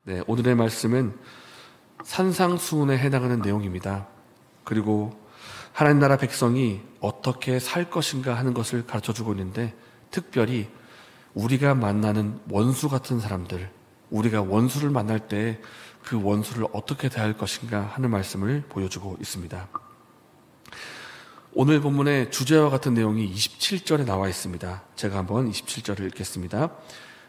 네, 오늘의 말씀은 산상수훈에 해당하는 내용입니다. 그리고 하나님 나라 백성이 어떻게 살 것인가 하는 것을 가르쳐주고 있는데, 특별히 우리가 만나는 원수 같은 사람들, 우리가 원수를 만날 때 그 원수를 어떻게 대할 것인가 하는 말씀을 보여주고 있습니다. 오늘 본문의 주제와 같은 내용이 27절에 나와 있습니다. 제가 한번 27절을 읽겠습니다.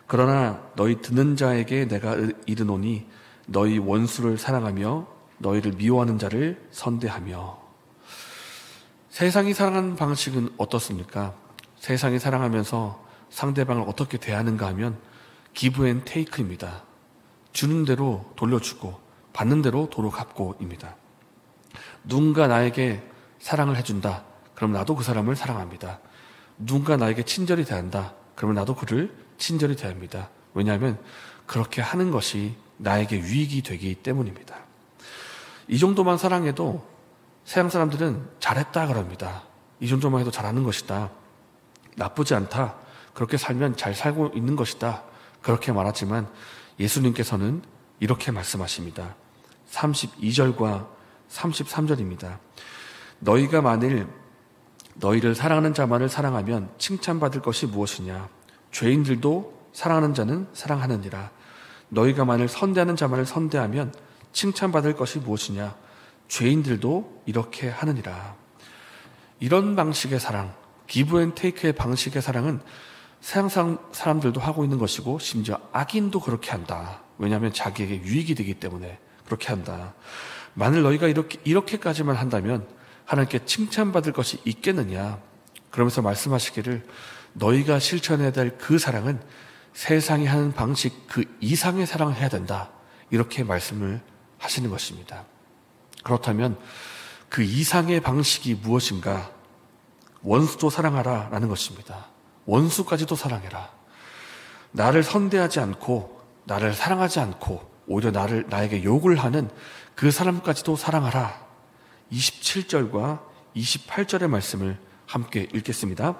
그러나 너희 듣는 자에게 내가 이르노니 너희 원수를 사랑하며 너희를 미워하는 자를 선대하며. 세상이 사랑하는 방식은 어떻습니까? 세상이 사랑하면서 상대방을 어떻게 대하는가 하면 기브 앤 테이크입니다. 주는 대로 돌려주고 받는 대로 도로 갚고입니다. 누군가 나에게 사랑을 해준다. 그럼 나도 그 사람을 사랑합니다. 누군가 나에게 친절히 대한다. 그러면 나도 그를 친절히 대합니다. 왜냐하면 그렇게 하는 것이 나에게 유익이 되기 때문입니다. 이 정도만 사랑해도 세상 사람들은 잘했다 그럽니다. 이 정도만 해도 잘하는 것이다. 나쁘지 않다. 그렇게 살면 잘 살고 있는 것이다. 그렇게 말하지만 예수님께서는 이렇게 말씀하십니다. 32절과 33절입니다. 너희가 만일 너희를 사랑하는 자만을 사랑하면 칭찬받을 것이 무엇이냐? 죄인들도 사랑하는 자는 사랑하느니라. 너희가 만일 선대하는 자만을 선대하면 칭찬받을 것이 무엇이냐? 죄인들도 이렇게 하느니라. 이런 방식의 사랑, 기브 앤 테이크의 방식의 사랑은 세상 사람들도 하고 있는 것이고, 심지어 악인도 그렇게 한다. 왜냐하면 자기에게 유익이 되기 때문에 그렇게 한다. 만일 너희가 이렇게까지만 한다면 하나님께 칭찬받을 것이 있겠느냐? 그러면서 말씀하시기를 너희가 실천해야 될 그 사랑은 세상이 하는 방식 그 이상의 사랑을 해야 된다. 이렇게 말씀을 하시는 것입니다. 그렇다면 그 이상의 방식이 무엇인가? 원수도 사랑하라 라는 것입니다. 원수까지도 사랑해라. 나를 선대하지 않고 나를 사랑하지 않고 오히려 나에게 욕을 하는 그 사람까지도 사랑하라. 27절과 28절의 말씀을 함께 읽겠습니다.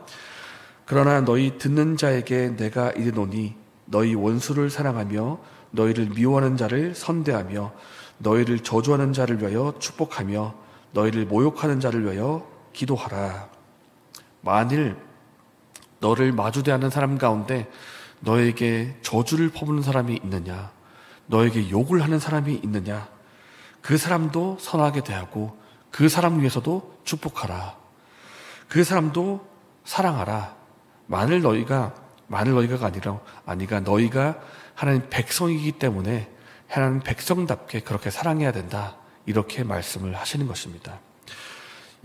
그러나 너희 듣는 자에게 내가 이르노니 너희 원수를 사랑하며 너희를 미워하는 자를 선대하며 너희를 저주하는 자를 위하여 축복하며 너희를 모욕하는 자를 위하여 기도하라. 만일 너를 마주대하는 사람 가운데 너에게 저주를 퍼부는 사람이 있느냐? 너에게 욕을 하는 사람이 있느냐? 그 사람도 선하게 대하고 그 사람 위해서도 축복하라. 그 사람도 사랑하라. 만일 너희가 아니라 너희가 하나님 백성이기 때문에 하나님 백성답게 그렇게 사랑해야 된다. 이렇게 말씀을 하시는 것입니다.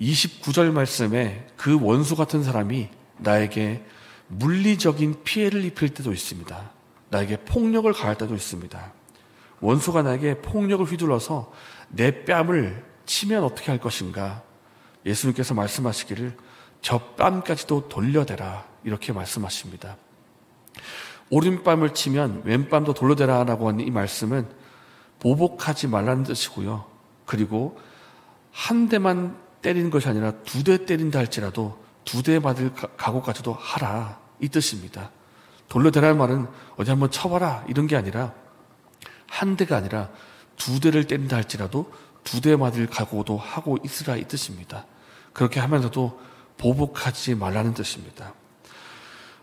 29절 말씀에 그 원수 같은 사람이 나에게 물리적인 피해를 입힐 때도 있습니다. 나에게 폭력을 가할 때도 있습니다. 원수가 나에게 폭력을 휘둘러서 내 뺨을 치면 어떻게 할 것인가? 예수님께서 말씀하시기를 저 뺨까지도 돌려대라. 이렇게 말씀하십니다. 오른뺨을 치면 왼뺨도 돌려대라 라고 하는 이 말씀은 보복하지 말라는 뜻이고요. 그리고 한 대만 때리는 것이 아니라 두 대 때린다 할지라도 두 대 맞을 각오까지도 하라. 이 뜻입니다. 돌려대라는 말은 어디 한번 쳐봐라 이런 게 아니라 한 대가 아니라 두 대를 때린다 할지라도 두 대 맞을 각오도 하고 있으라 이 뜻입니다. 그렇게 하면서도 보복하지 말라는 뜻입니다.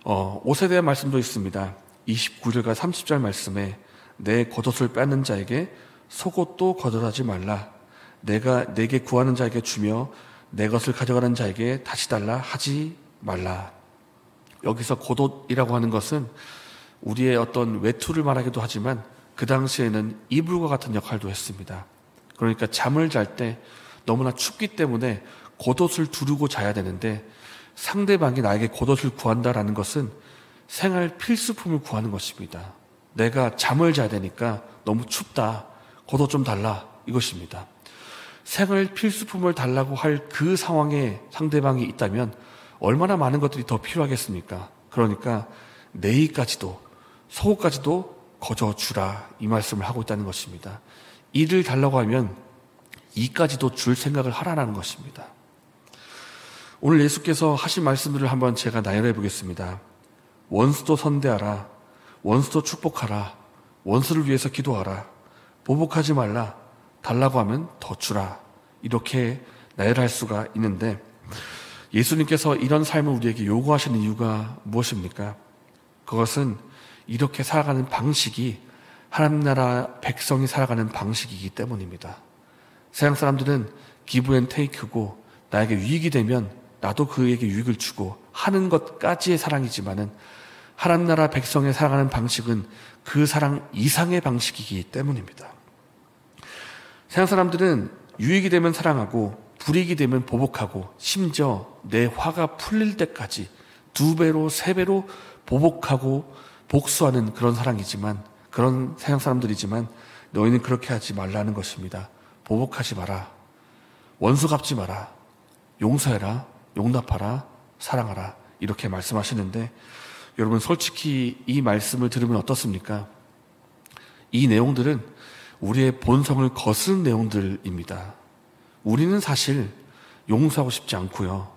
5세대의 말씀도 있습니다. 29절과 30절 말씀에 내 겉옷을 빼는 자에게 속옷도 거절하지 말라. 내가 내게 구하는 자에게 주며 내 것을 가져가는 자에게 다시 달라 하지 말라. 여기서 겉옷이라고 하는 것은 우리의 어떤 외투를 말하기도 하지만 그 당시에는 이불과 같은 역할도 했습니다. 그러니까 잠을 잘 때 너무나 춥기 때문에 겉옷을 두르고 자야 되는데 상대방이 나에게 겉옷을 구한다라는 것은 생활 필수품을 구하는 것입니다. 내가 잠을 자야 되니까 너무 춥다. 겉옷 좀 달라. 이것입니다. 생활 필수품을 달라고 할 그 상황에 상대방이 있다면 얼마나 많은 것들이 더 필요하겠습니까? 그러니까 내의까지도 속옷까지도 거저주라 이 말씀을 하고 있다는 것입니다. 이를 달라고 하면 이까지도 줄 생각을 하라는 것입니다. 오늘 예수께서 하신 말씀들을 한번 제가 나열해 보겠습니다. 원수도 선대하라. 원수도 축복하라. 원수를 위해서 기도하라. 보복하지 말라. 달라고 하면 더 주라. 이렇게 나열할 수가 있는데 예수님께서 이런 삶을 우리에게 요구하시는 이유가 무엇입니까? 그것은 이렇게 살아가는 방식이 하나님 나라 백성이 살아가는 방식이기 때문입니다. 세상 사람들은 기브 앤 테이크고 나에게 유익이 되면 나도 그에게 유익을 주고 하는 것까지의 사랑이지만은 하나님 나라 백성의 살아가는 방식은 그 사랑 이상의 방식이기 때문입니다. 세상 사람들은 유익이 되면 사랑하고 불이익이 되면 보복하고 심지어 내 화가 풀릴 때까지 2배로 3배로 보복하고 복수하는 그런 사랑이지만 그런 세상 사람들이지만 너희는 그렇게 하지 말라는 것입니다. 보복하지 마라. 원수 갚지 마라. 용서해라. 용납하라. 사랑하라. 이렇게 말씀하시는데 여러분 솔직히 이 말씀을 들으면 어떻습니까? 이 내용들은 우리의 본성을 거스른 내용들입니다. 우리는 사실 용서하고 싶지 않고요.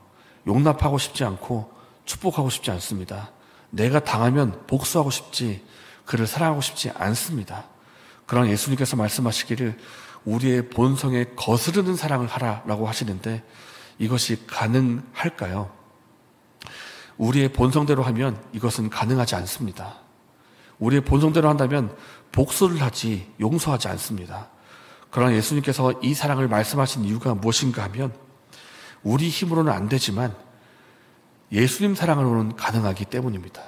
용납하고 싶지 않고 축복하고 싶지 않습니다. 내가 당하면 복수하고 싶지 그를 사랑하고 싶지 않습니다. 그러나 예수님께서 말씀하시기를 우리의 본성에 거스르는 사랑을 하라라고 하시는데 이것이 가능할까요? 우리의 본성대로 하면 이것은 가능하지 않습니다. 우리의 본성대로 한다면 복수를 하지 용서하지 않습니다. 그러나 예수님께서 이 사랑을 말씀하신 이유가 무엇인가 하면 우리 힘으로는 안 되지만 예수님 사랑으로는 가능하기 때문입니다.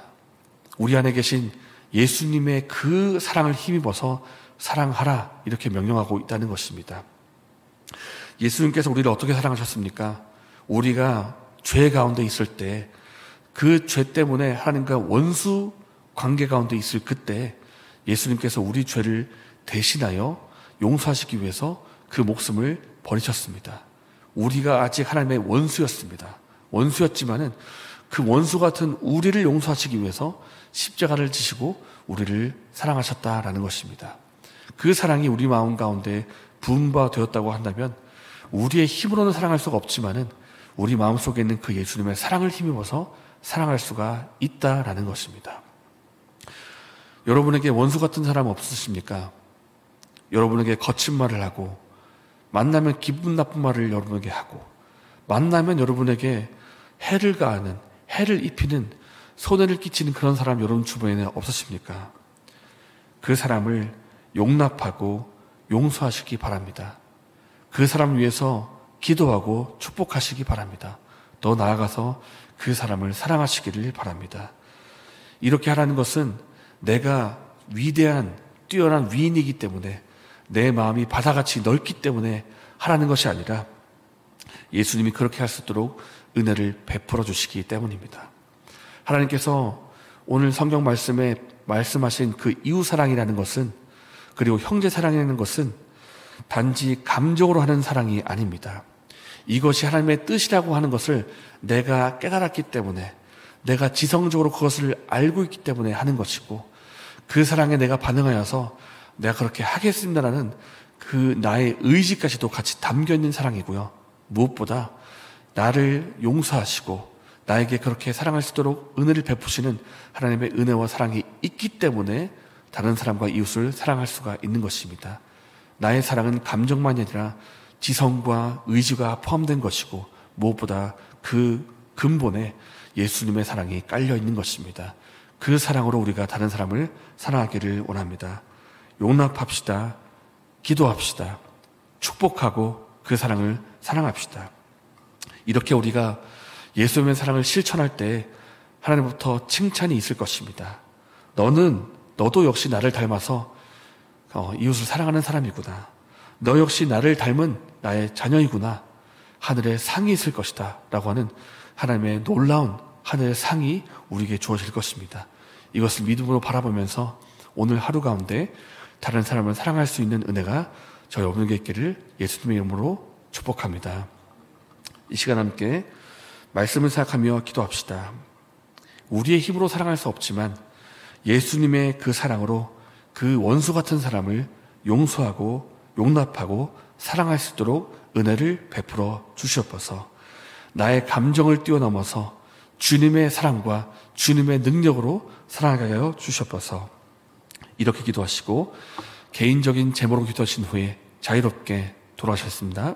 우리 안에 계신 예수님의 그 사랑을 힘입어서 사랑하라 이렇게 명령하고 있다는 것입니다. 예수님께서 우리를 어떻게 사랑하셨습니까? 우리가 죄 가운데 있을 때 그 죄 때문에 하나님과 원수 관계 가운데 있을 그때 예수님께서 우리 죄를 대신하여 용서하시기 위해서 그 목숨을 버리셨습니다. 우리가 아직 하나님의 원수였습니다. 원수였지만은 그 원수 같은 우리를 용서하시기 위해서 십자가를 지시고 우리를 사랑하셨다라는 것입니다. 그 사랑이 우리 마음 가운데 부음바되었다고 한다면 우리의 힘으로는 사랑할 수가 없지만은 우리 마음속에 있는 그 예수님의 사랑을 힘입어서 사랑할 수가 있다라는 것입니다. 여러분에게 원수 같은 사람 없으십니까? 여러분에게 거친 말을 하고 만나면 기분 나쁜 말을 여러분에게 하고 만나면 여러분에게 해를 가하는 해를 입히는 손해를 끼치는 그런 사람 여러분 주변에는 없으십니까? 그 사람을 용납하고 용서하시기 바랍니다. 그 사람 위해서 기도하고 축복하시기 바랍니다. 더 나아가서 그 사람을 사랑하시기를 바랍니다. 이렇게 하라는 것은 내가 위대한 뛰어난 위인이기 때문에 내 마음이 바다같이 넓기 때문에 하라는 것이 아니라 예수님이 그렇게 할 수 있도록 은혜를 베풀어 주시기 때문입니다. 하나님께서 오늘 성경 말씀에 말씀하신 그 이웃사랑이라는 것은 그리고 형제사랑이라는 것은 단지 감정으로 하는 사랑이 아닙니다. 이것이 하나님의 뜻이라고 하는 것을 내가 깨달았기 때문에 내가 지성적으로 그것을 알고 있기 때문에 하는 것이고 그 사랑에 내가 반응하여서 내가 그렇게 하겠습니다라는 그 나의 의지까지도 같이 담겨있는 사랑이고요. 무엇보다 나를 용서하시고 나에게 그렇게 사랑할 수 있도록 은혜를 베푸시는 하나님의 은혜와 사랑이 있기 때문에 다른 사람과 이웃을 사랑할 수가 있는 것입니다. 나의 사랑은 감정만이 아니라 지성과 의지가 포함된 것이고 무엇보다 그 근본에 예수님의 사랑이 깔려 있는 것입니다. 그 사랑으로 우리가 다른 사람을 사랑하기를 원합니다. 용납합시다. 기도합시다. 축복하고 그 사랑을 사랑합시다. 이렇게 우리가 예수님의 사랑을 실천할 때 하나님부터 칭찬이 있을 것입니다. 너도 역시 나를 닮아서 이웃을 사랑하는 사람이구나. 너 역시 나를 닮은 나의 자녀이구나. 하늘에 상이 있을 것이다. 라고 하는 하나님의 놀라운 하늘의 상이 우리에게 주어질 것입니다. 이것을 믿음으로 바라보면서 오늘 하루 가운데 다른 사람을 사랑할 수 있는 은혜가 저희 여러분에게 있기를 예수님의 이름으로 축복합니다. 이 시간 함께 말씀을 생각하며 기도합시다. 우리의 힘으로 사랑할 수 없지만 예수님의 그 사랑으로 그 원수 같은 사람을 용서하고 용납하고 사랑할 수 있도록 은혜를 베풀어 주시옵소서. 나의 감정을 뛰어넘어서 주님의 사랑과 주님의 능력으로 사랑하게 하여 주시옵소서. 이렇게 기도하시고 개인적인 제목으로 기도하신 후에 자유롭게 돌아가셨습니다.